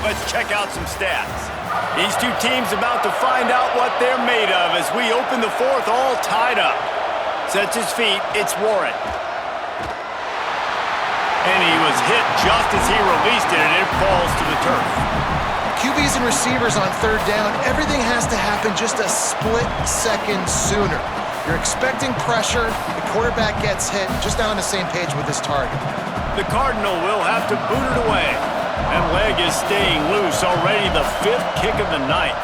Let's check out some stats. These two teams about to find out what they're made of as we open the fourth all tied up. Sets his feet, it's Warren. And he was hit just as he released it, and it falls to the turf. QBs and receivers on third down, everything has to happen just a split second sooner. You're expecting pressure, the quarterback gets hit, just not on the same page with his target. The Cardinal will have to boot it away. That leg is staying loose, already the fifth kick of the night.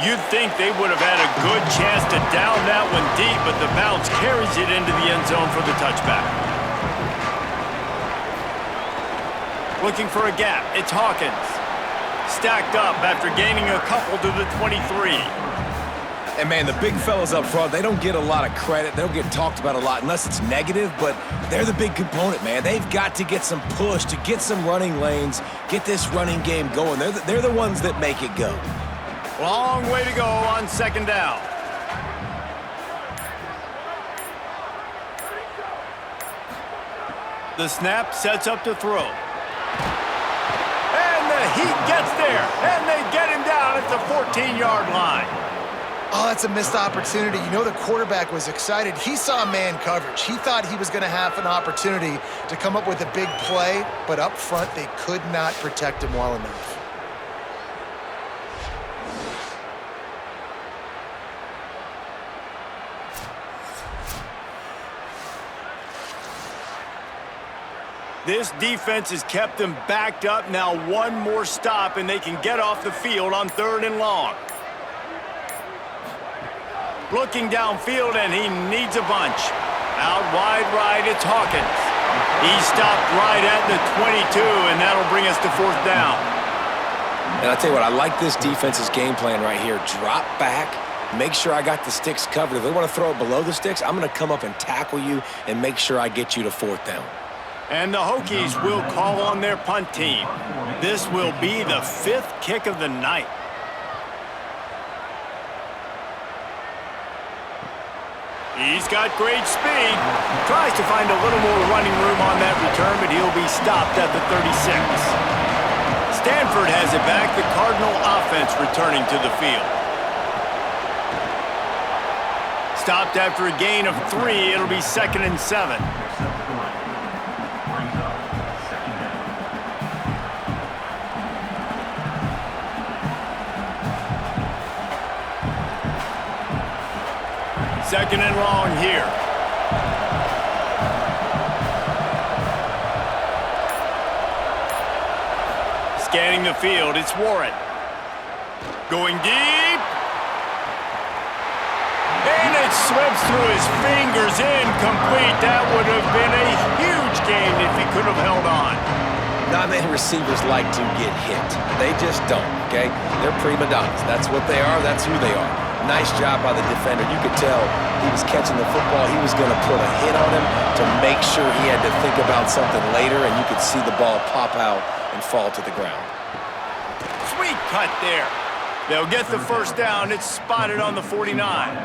You'd think they would have had a good chance to down that one deep, but the bounce carries it into the end zone for the touchback. Looking for a gap, it's Hawkins. Stacked up after gaining a couple to the 23. And, man, the big fellas up front, they don't get a lot of credit. They don't get talked about a lot unless it's negative, but they're the big component, man. They've got to get some push, to get some running lanes, get this running game going. They're the ones that make it go. Long way to go on second down. The snap sets up to throw. And the heat gets there, and they get him down at the 14-yard line. Oh, that's a missed opportunity. You know the quarterback was excited. He saw man coverage. He thought he was going to have an opportunity to come up with a big play, but up front they could not protect him well enough. This defense has kept them backed up. Now one more stop, and they can get off the field on third and long. Looking downfield, and he needs a bunch. Out wide right, it's Hawkins. He stopped right at the 22, and that'll bring us to fourth down. And I'll tell you what, I like this defense's game plan right here. Drop back, make sure I got the sticks covered. If they want to throw it below the sticks, I'm going to come up and tackle you and make sure I get you to fourth down. And the Hokies will call on their punt team. This will be the fifth kick of the night. He's got great speed. Tries to find a little more running room on that return, but he'll be stopped at the 36. Stanford has it back. The Cardinal offense returning to the field. Stopped after a gain of 3. It'll be 2nd and 7. Second and long here. Scanning the field, it's Warren. Going deep. And it slips through his fingers, incomplete. That would have been a huge gain if he could have held on. Not many receivers like to get hit. They just don't, okay? They're prima donnas. That's what they are. That's who they are. Nice job by the defender. You could tell he was catching the football. He was going to put a hit on him to make sure he had to think about something later, and you could see the ball pop out and fall to the ground. Sweet cut there. They'll get the first down. It's spotted on the 49.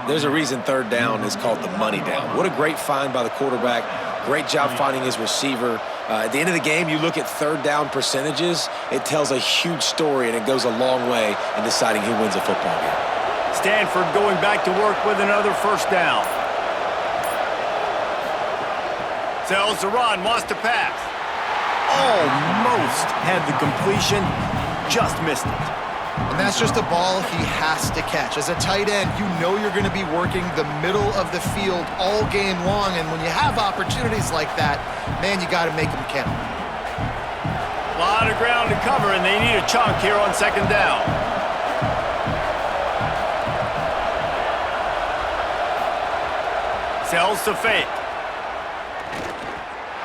There's a reason third down is called the money down. What a great find by the quarterback. Great job finding his receiver. At the end of the game, you look at third down percentages, it tells a huge story, and it goes a long way in deciding who wins a football game. Stanford going back to work with another first down. Sells the run, wants to pass. Almost had the completion, just missed it. And that's just a ball he has to catch. As a tight end, you know you're going to be working the middle of the field all game long, and when you have opportunities like that, man, you got to make them count. A lot of ground to cover, and they need a chunk here on second down. Sells to fake.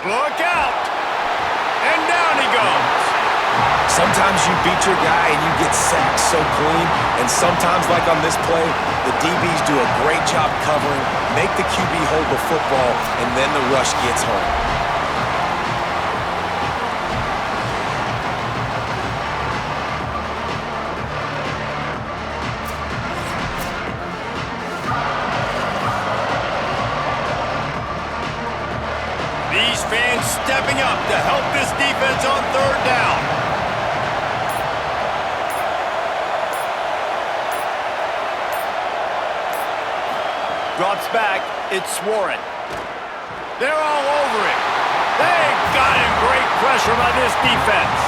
Look out! And down he goes. Sometimes you beat your guy and you get sacked so clean, and sometimes, like on this play, the DBs do a great job covering, make the QB hold the football, and then the rush gets home. These fans stepping up to help this defense on third down. Drops back. It's Warren. They're all over it. They've got him. Great pressure by this defense.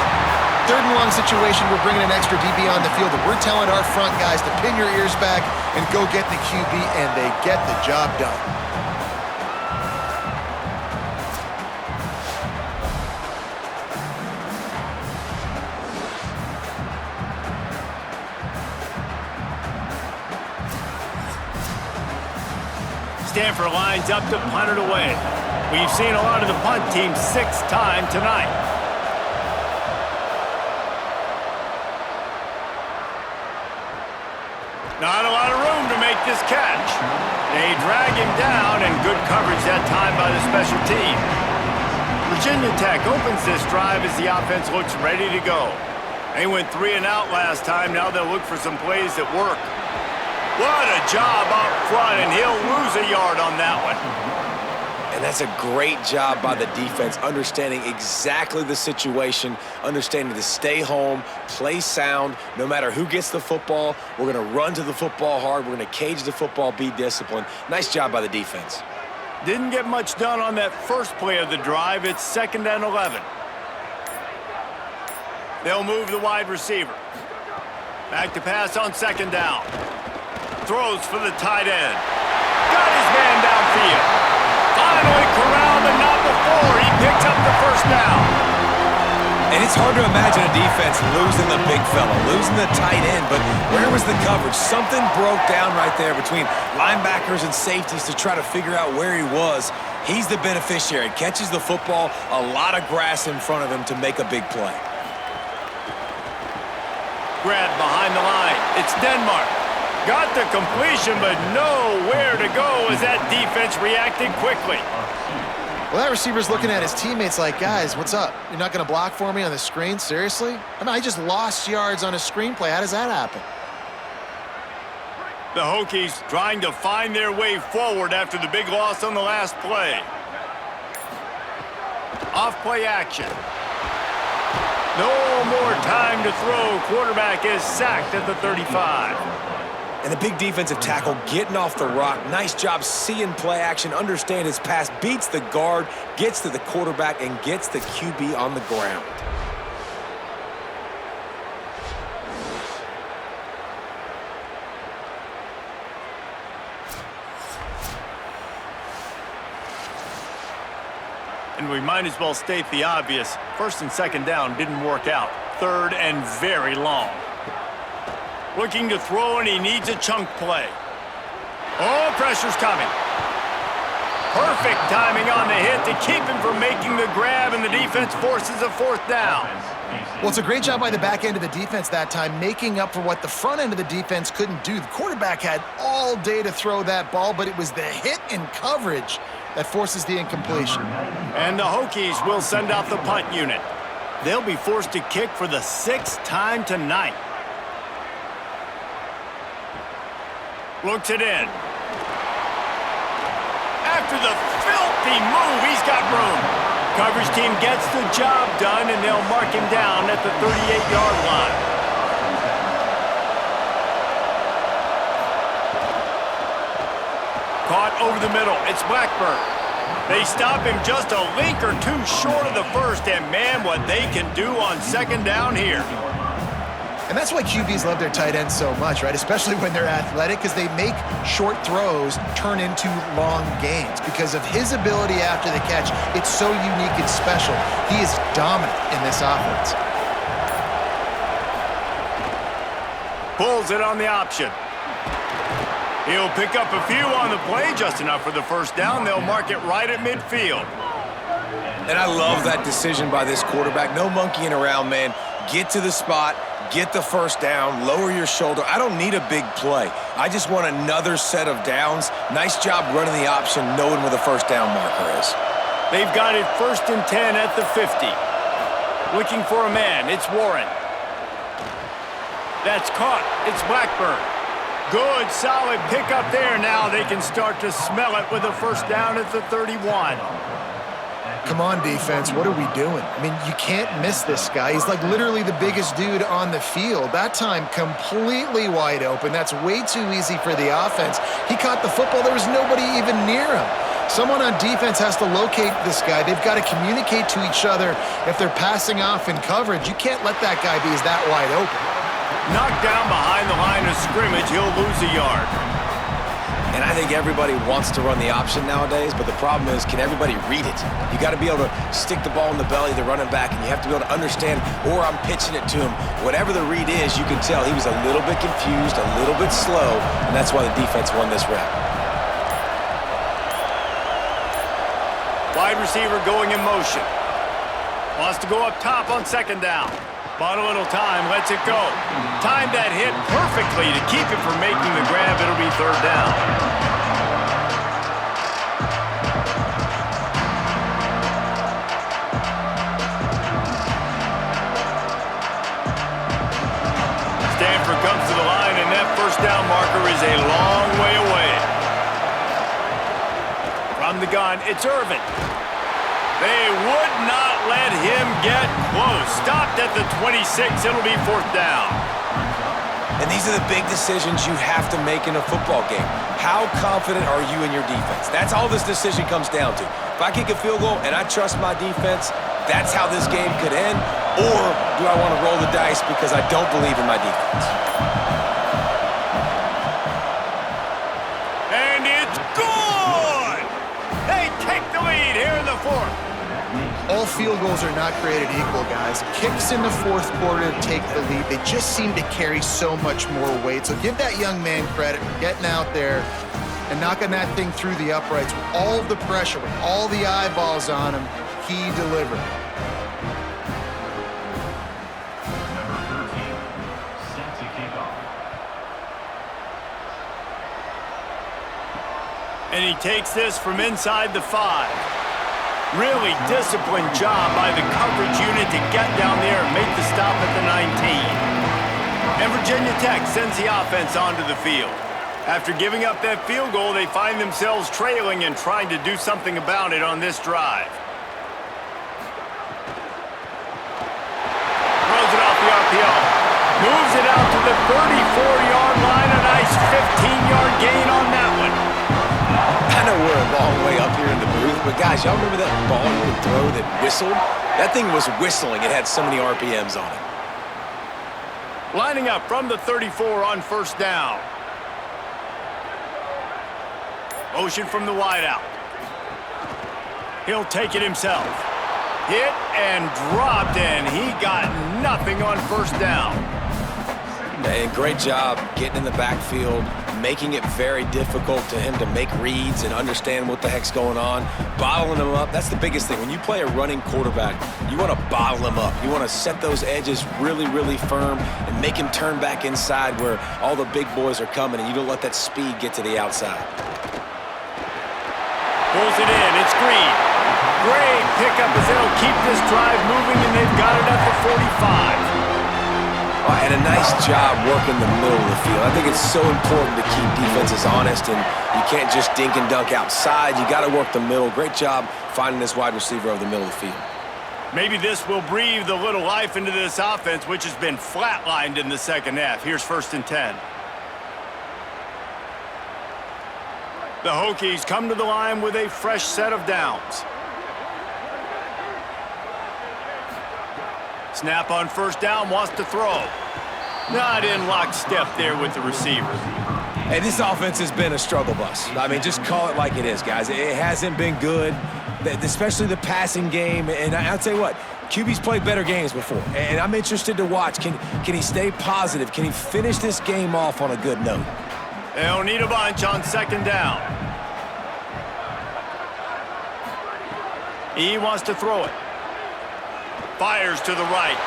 3rd and long situation, we're bringing an extra DB on the field, and we're telling our front guys to pin your ears back and go get the QB, and they get the job done. Stanford lines up to punt it away. We've seen a lot of the punt team 6 times tonight. Not a lot of room to make this catch. They drag him down, and good coverage that time by the special team. Virginia Tech opens this drive as the offense looks ready to go. They went 3 and out last time. Now they'll look for some plays that work. What a job up front, and he'll lose a yard on that one. And that's a great job by the defense, understanding exactly the situation, understanding to stay home, play sound. No matter who gets the football, we're going to run to the football hard. We're going to cage the football, be disciplined. Nice job by the defense. Didn't get much done on that first play of the drive. It's 2nd and 11. They'll move the wide receiver. Back to pass on 2nd down. Throws for the tight end. Got his man downfield. Finally corralled, but not before. He picks up the 1st down. And it's hard to imagine a defense losing the big fella, losing the tight end, but where was the coverage? Something broke down right there between linebackers and safeties to try to figure out where he was. He's the beneficiary. Catches the football, a lot of grass in front of him to make a big play. Grab behind the line. It's Denmark. Got the completion, but nowhere to go as that defense reacted quickly. Well, that receiver's looking at his teammates like, guys, what's up? You're not going to block for me on the screen? Seriously? I mean, I just lost yards on a screenplay. How does that happen? The Hokies trying to find their way forward after the big loss on the last play. Off-play action. No more time to throw. Quarterback is sacked at the 35. And the big defensive tackle getting off the rock. Nice job seeing play action, understand his pass, beats the guard, gets to the quarterback, and gets the QB on the ground. And we might as well state the obvious. 1st and 2nd down didn't work out. 3rd and very long. Looking to throw, and he needs a chunk play. Oh, pressure's coming. Perfect timing on the hit to keep him from making the grab, and the defense forces a 4th down. Well, it's a great job by the back end of the defense that time, making up for what the front end of the defense couldn't do. The quarterback had all day to throw that ball, but it was the hit and coverage that forces the incompletion. And the Hokies will send out the punt unit. They'll be forced to kick for the 6th time tonight. Looks it in. After the filthy move, he's got room. Coverage team gets the job done, and they'll mark him down at the 38-yard line. Caught over the middle. It's Blackburn. They stop him just a link or two short of the 1st, and man, what they can do on 2nd down here. And that's why QBs love their tight ends so much, right? Especially when they're athletic, because they make short throws turn into long gains. Because of his ability after the catch, it's so unique and special. He is dominant in this offense. Pulls it on the option. He'll pick up a few on the play, just enough for the 1st down. They'll mark it right at midfield. And I love that decision by this quarterback. No monkeying around, man. Get to the spot. Get the 1st down, lower your shoulder. I don't need a big play. I just want another set of downs. Nice job running the option, knowing where the 1st down marker is. They've got it 1st and 10 at the 50. Looking for a man, it's Warren. That's caught, it's Blackburn. Good, solid pickup there. Now they can start to smell it with a 1st down at the 31. Come on, defense, what are we doing? I mean, you can't miss this guy. He's like literally the biggest dude on the field. That time, completely wide open. That's way too easy for the offense. He caught the football. There was nobody even near him. Someone on defense has to locate this guy. They've got to communicate to each other if they're passing off in coverage. You can't let that guy be that wide open. Knocked down behind the line of scrimmage, he'll lose a yard. And I think everybody wants to run the option nowadays, but the problem is, can everybody read it? You got to be able to stick the ball in the belly of the running back, and you have to be able to understand, or I'm pitching it to him. Whatever the read is, you can tell he was a little bit confused, a little bit slow, and that's why the defense won this rep. Wide receiver going in motion. Wants to go up top on second down. Bought a little time, lets it go. Timed that hit perfectly to keep it from making the grab. It'll be third down. Stanford comes to the line, and that first down marker is a long way away. From the gun, it's Irvin. They would not let him get close. Stopped at the 26. It'll be fourth down. And these are the big decisions you have to make in a football game. How confident are you in your defense? That's all this decision comes down to. If I kick a field goal and I trust my defense, that's how this game could end. Or do I want to roll the dice because I don't believe in my defense? And it's good! They take the lead here in the fourth. All field goals are not created equal, guys. Kicks in the fourth quarter take the lead. They just seem to carry so much more weight. So give that young man credit for getting out there and knocking that thing through the uprights with all of the pressure, with all the eyeballs on him. He delivered. Number 13, set to kick off. And he takes this from inside the 5. Really disciplined job by the coverage unit to get down there and make the stop at the 19. And Virginia Tech sends the offense onto the field. After giving up that field goal, they find themselves trailing and trying to do something about it on this drive. Throws it off the RPO. Moves it out to the 34-yard line. A nice 15-yard gain on that one. I know we're a long way up here in the booth, but guys, y'all remember that ball you could throw that whistled? That thing was whistling. It had so many RPMs on it. Lining up from the 34 on first down. Motion from the wideout. He'll take it himself. Hit and dropped, and he got nothing on first down. And great job getting in the backfield, making it very difficult to him to make reads and understand what the heck's going on. Bottling him up, that's the biggest thing. When you play a running quarterback, you want to bottle him up. You want to set those edges really, really firm and make him turn back inside where all the big boys are coming, and you don't let that speed get to the outside. Pulls it in, it's Green. Great pickup as they'll keep this drive moving, and they've got it at the 45. And a nice job working the middle of the field. I think it's so important to keep defenses honest, and you can't just dink and dunk outside. You got to work the middle. Great job finding this wide receiver over the middle of the field. Maybe this will breathe a little life into this offense, which has been flatlined in the second half. Here's 1st and 10. The Hokies come to the line with a fresh set of downs. Snap on first down, wants to throw. Not in lockstep there with the receiver. Hey, this offense has been a struggle bus. I mean, just call it like it is, guys. It hasn't been good, especially the passing game. And I'll tell you what, QB's played better games before. And I'm interested to watch. Can he stay positive? Can he finish this game off on a good note? They'll need a bunch on second down. He wants to throw it. Fires to the right.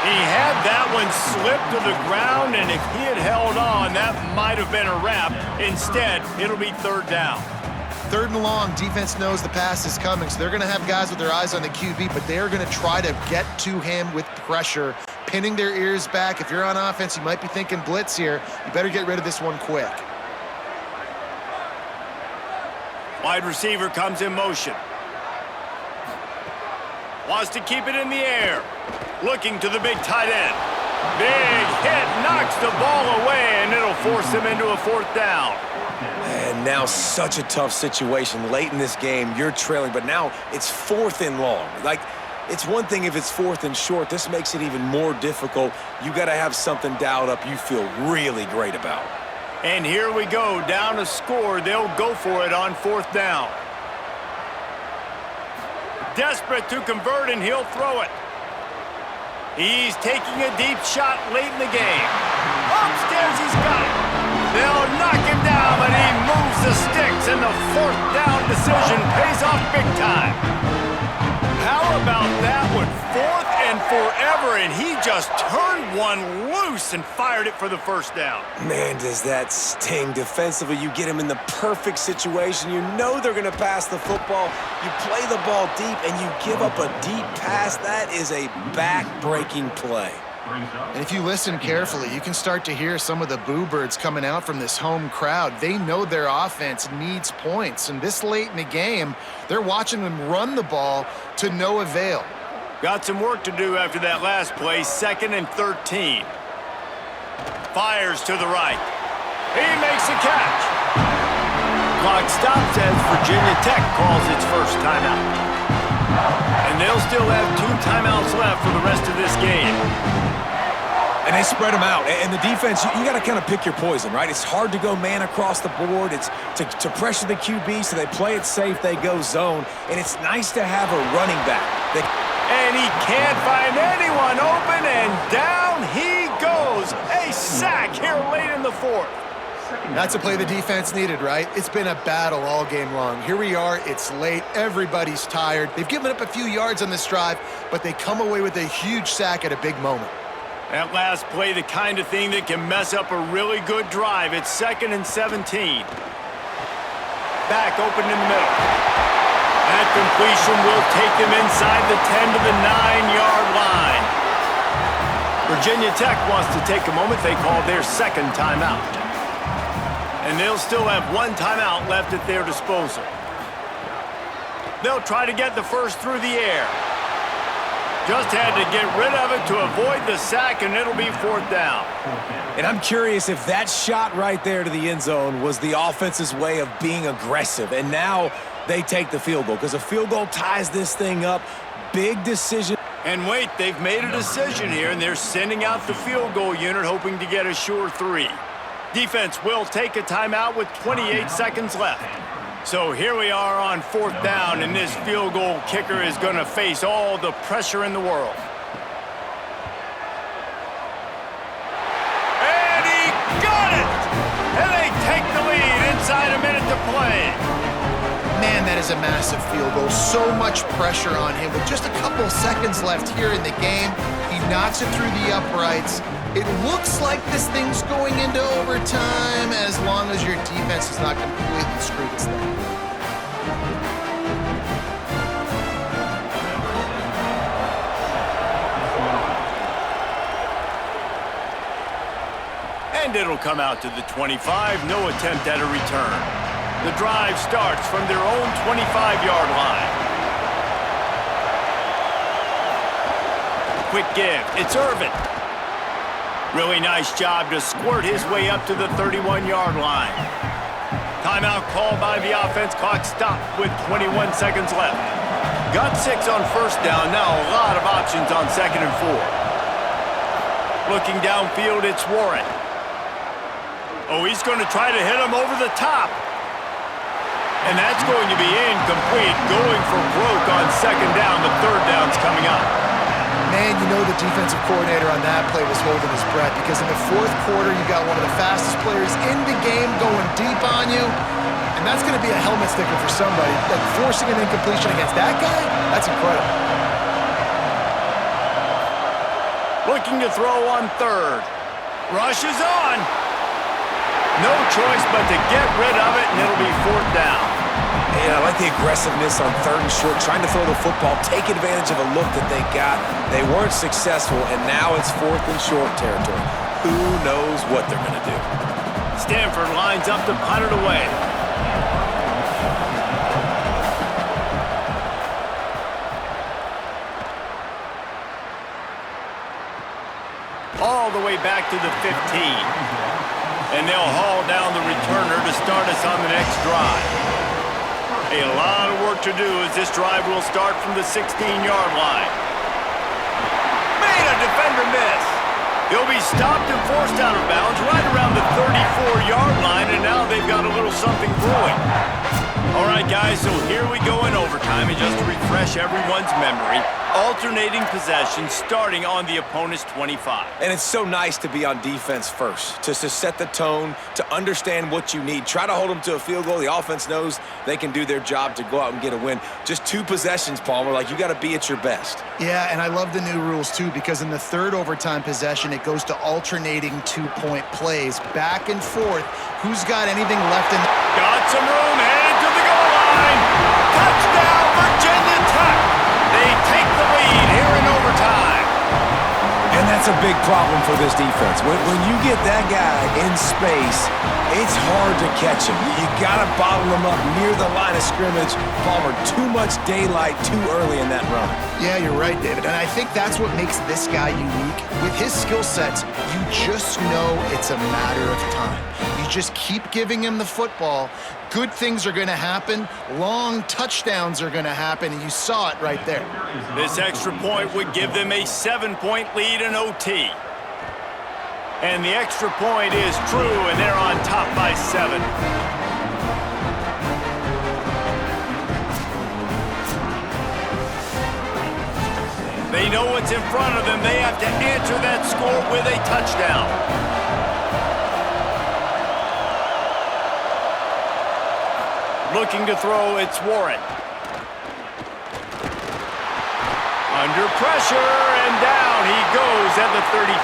He had that one slip to the ground, and if he had held on, that might have been a wrap. Instead, it'll be third down. 3rd and long, defense knows the pass is coming, so they're going to have guys with their eyes on the QB, but they're going to try to get to him with pressure, pinning their ears back. If you're on offense, you might be thinking blitz here. You better get rid of this one quick. Wide receiver comes in motion. Wants to keep it in the air. Looking to the big tight end. Big hit, knocks the ball away, and it'll force him into a 4th down. And now such a tough situation. Late in this game, you're trailing, but now it's 4th and long. Like, it's one thing if it's 4th and short. This makes it even more difficult. You got to have something dialed up you feel really great about. And here we go, down a score. They'll go for it on 4th down. Desperate to convert, and he'll throw it. He's taking a deep shot late in the game. Upstairs, he's got it. They'll knock him down, but he moves the sticks, and the 4th down decision pays off big time. How about that one? 4th and forever, and he just turned one loose and fired it for the 1st down. Man, does that sting. Defensively, you get him in the perfect situation. You know they're going to pass the football. You play the ball deep, and you give up a deep pass. That is a back-breaking play. And if you listen carefully, you can start to hear some of the boo birds coming out from this home crowd. They know their offense needs points, and this late in the game, they're watching them run the ball to no avail. Got some work to do after that last play, 2nd and 13. Fires to the right. He makes a catch. Clock stops as Virginia Tech calls its first timeout. And they'll still have 2 timeouts left for the rest of this game. And they spread them out. And the defense, you got to kind of pick your poison, right? It's hard to go man across the board. It's to pressure the QB, so they play it safe, they go zone. And it's nice to have a running back. And he can't find anyone open, and down he goes. A sack here late in the 4th. That's a play the defense needed, right? It's been a battle all game long. Here we are, it's late, everybody's tired. They've given up a few yards on this drive, but they come away with a huge sack at a big moment. That last play, the kind of thing that can mess up a really good drive. It's 2nd and 17. Back open in the middle. That completion will take them inside the 10 to the 9-yard line. Virginia Tech wants to take a moment. They call their 2nd timeout. And they'll still have 1 timeout left at their disposal. They'll try to get the 1st through the air. Just had to get rid of it to avoid the sack, and it'll be 4th down. And I'm curious if that shot right there to the end zone was the offense's way of being aggressive. And now they take the field goal because a field goal ties this thing up. Big decision. And wait, they've made a decision here, and they're sending out the field goal unit, hoping to get a sure 3. Defense will take a timeout with 28 seconds left. So here we are on 4th down, and this field goal kicker is going to face all the pressure in the world. And he got it! And they take the lead inside a minute to play. Man, that is a massive field goal. So much pressure on him. With just a couple of seconds left here in the game, he knocks it through the uprights. It looks like this thing's going into overtime as long as your defense is not completely screwed this thing. And it'll come out to the 25. No attempt at a return. The drive starts from their own 25-yard line. Quick give. It's Irvin. Really nice job to squirt his way up to the 31-yard line. Timeout called by the offense. Clock stopped with 21 seconds left. Got 6 on 1st down. Now a lot of options on 2nd and 4. Looking downfield, it's Warren. Oh, he's going to try to hit him over the top. And that's going to be incomplete. Going for broke on 2nd down. The 3rd down's coming up. Man, you know the defensive coordinator on that play was holding his breath because in the 4th quarter, you got one of the fastest players in the game going deep on you, and that's going to be a helmet sticker for somebody. Like forcing an incompletion against that guy, that's incredible. Looking to throw on 3rd. Rush is on. No choice but to get rid of it, and it'll be 4th down. And I like the aggressiveness on 3rd and short, trying to throw the football, take advantage of a look that they got. They weren't successful, and now it's 4th and short territory. Who knows what they're going to do? Stanford lines up to punt it away. all the way back to the 15. And they'll haul down the returner to start us on the next drive. A lot of work to do as this drive will start from the 16-yard line. Made a defender miss. He'll be stopped and forced out of bounds right around the 34-yard line, and now they've got a little something brewing. All right, guys, so here we go in overtime, and just to refresh everyone's memory, alternating possession starting on the opponent's 25. And it's so nice to be on defense first, to set the tone, to understand what you need. Try to hold them to a field goal. The offense knows they can do their job to go out and get a win. Just 2 possessions, Palmer. Like, you got to be at your best. Yeah, and I love the new rules, too, because in the third overtime possession, it goes to alternating 2-point plays, back and forth. Who's got anything left in the... Got some room, headed to the goal line. Touchdown, Virginia Tech. They take the lead here in overtime. And that's a big problem for this defense. When you get that guy in space, it's hard to catch him. You got to bottle him up near the line of scrimmage. Palmer, too much daylight too early in that run. Yeah, you're right, David. And I think that's what makes this guy unique. With his skill sets, you just know it's a matter of time. You just keep giving him the football. Good things are going to happen. Long touchdowns are going to happen, and you saw it right there. This extra point would give them a 7-point lead in OT. And the extra point is true, and they're on top by 7. They know what's in front of them. They have to answer that score with a touchdown. Looking to throw, it's Warren. Under pressure, and down he goes at the 33.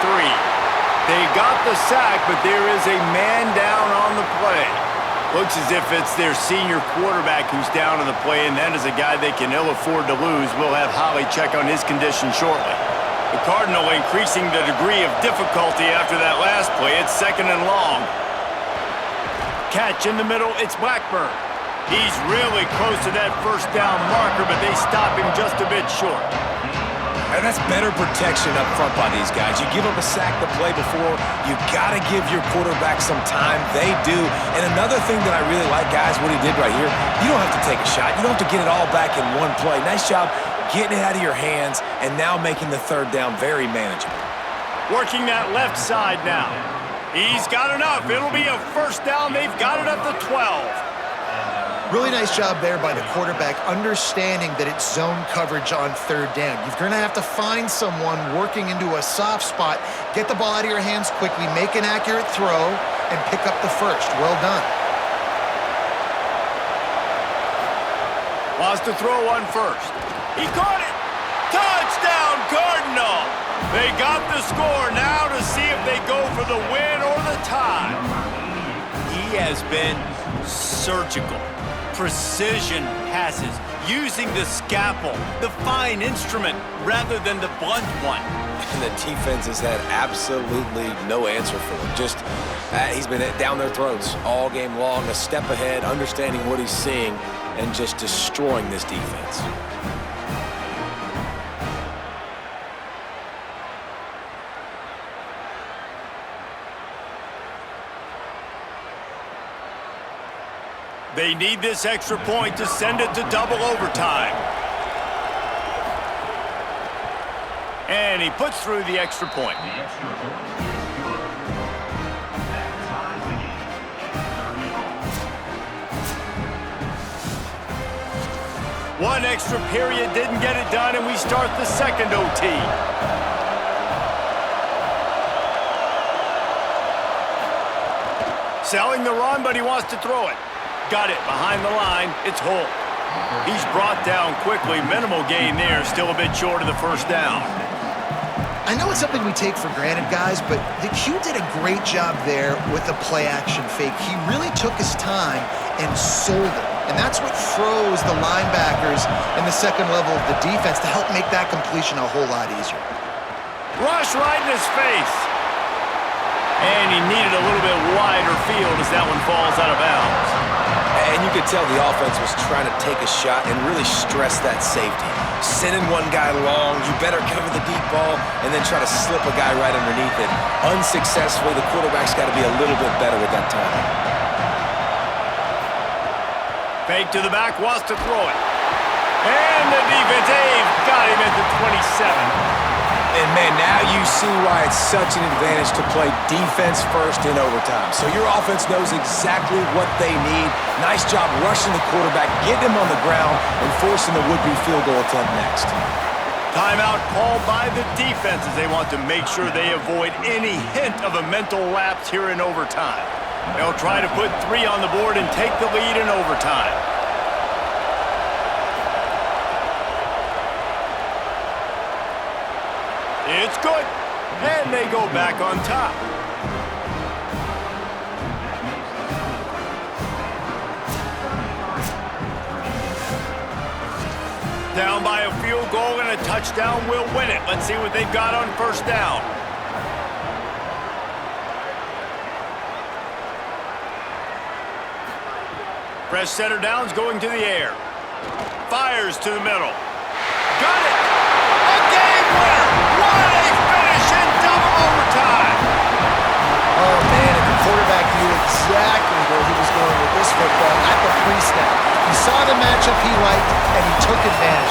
They got the sack, but there is a man down on the play. Looks as if it's their senior quarterback who's down on the play, and that is a guy they can ill afford to lose. We'll have Holly check on his condition shortly. The Cardinal increasing the degree of difficulty after that last play. It's 2nd and long. Catch in the middle, it's Blackburn. He's really close to that first down marker, but they stop him just a bit short. And that's better protection up front by these guys. You give them a sack the play before, you got to give your quarterback some time. They do. And another thing that I really like, guys, what he did right here, you don't have to take a shot. You don't have to get it all back in one play. Nice job getting it out of your hands and now making the 3rd down very manageable. Working that left side now. He's got enough. It'll be a first down. They've got it at the 12. Really nice job there by the quarterback, understanding that it's zone coverage on 3rd down. You're going to have to find someone working into a soft spot, get the ball out of your hands quickly, make an accurate throw, and pick up the first. Well done. Wants to throw on first. He caught it. Touchdown, Cardinal. They got the score now to see if they go for the win or the tie. He has been surgical. Precision passes, using the scalpel, the fine instrument, rather than the blunt one. And the defense has had absolutely no answer for him. Just, he's been down their throats all game long, a step ahead, understanding what he's seeing, and just destroying this defense. They need this extra point to send it to double overtime. And he puts through the extra point. The extra point is good. That ties the game. 30 all. One extra period didn't get it done, and we start the 2nd OT. Selling the run, but he wants to throw it. Got it behind the line. It's Holt. He's brought down quickly. Minimal gain there. Still a bit short of the first down. I know it's something we take for granted, guys, but the Q did a great job there with the play-action fake. He really took his time and sold it. And that's what froze the linebackers in the second level of the defense to help make that completion a whole lot easier. Rush right in his face. And he needed a little bit wider field as that one falls out of bounds. And you could tell the offense was trying to take a shot and really stress that safety. Sending one guy long, you better cover the deep ball, and then try to slip a guy right underneath it. Unsuccessfully, the quarterback's got to be a little bit better with that timing. Fake to the back, wants to throw it. And the defense, got him at the 27. And, man, now you see why it's such an advantage to play defense first in overtime. So your offense knows exactly what they need. Nice job rushing the quarterback, getting him on the ground, and forcing the would-be field goal attempt next. Timeout called by the defense as they want to make sure they avoid any hint of a mental lapse here in overtime. They'll try to put 3 on the board and take the lead in overtime. It's good, and they go back on top. Down by a field goal and a touchdown will win it. Let's see what they've got on first down. Fresh center down's going to the air. Fires to the middle. Got it! A game winner! What a finish in double overtime! Oh, man, and the quarterback knew exactly where he was going with this football at the pre-snap. He saw the matchup he liked, and he took advantage.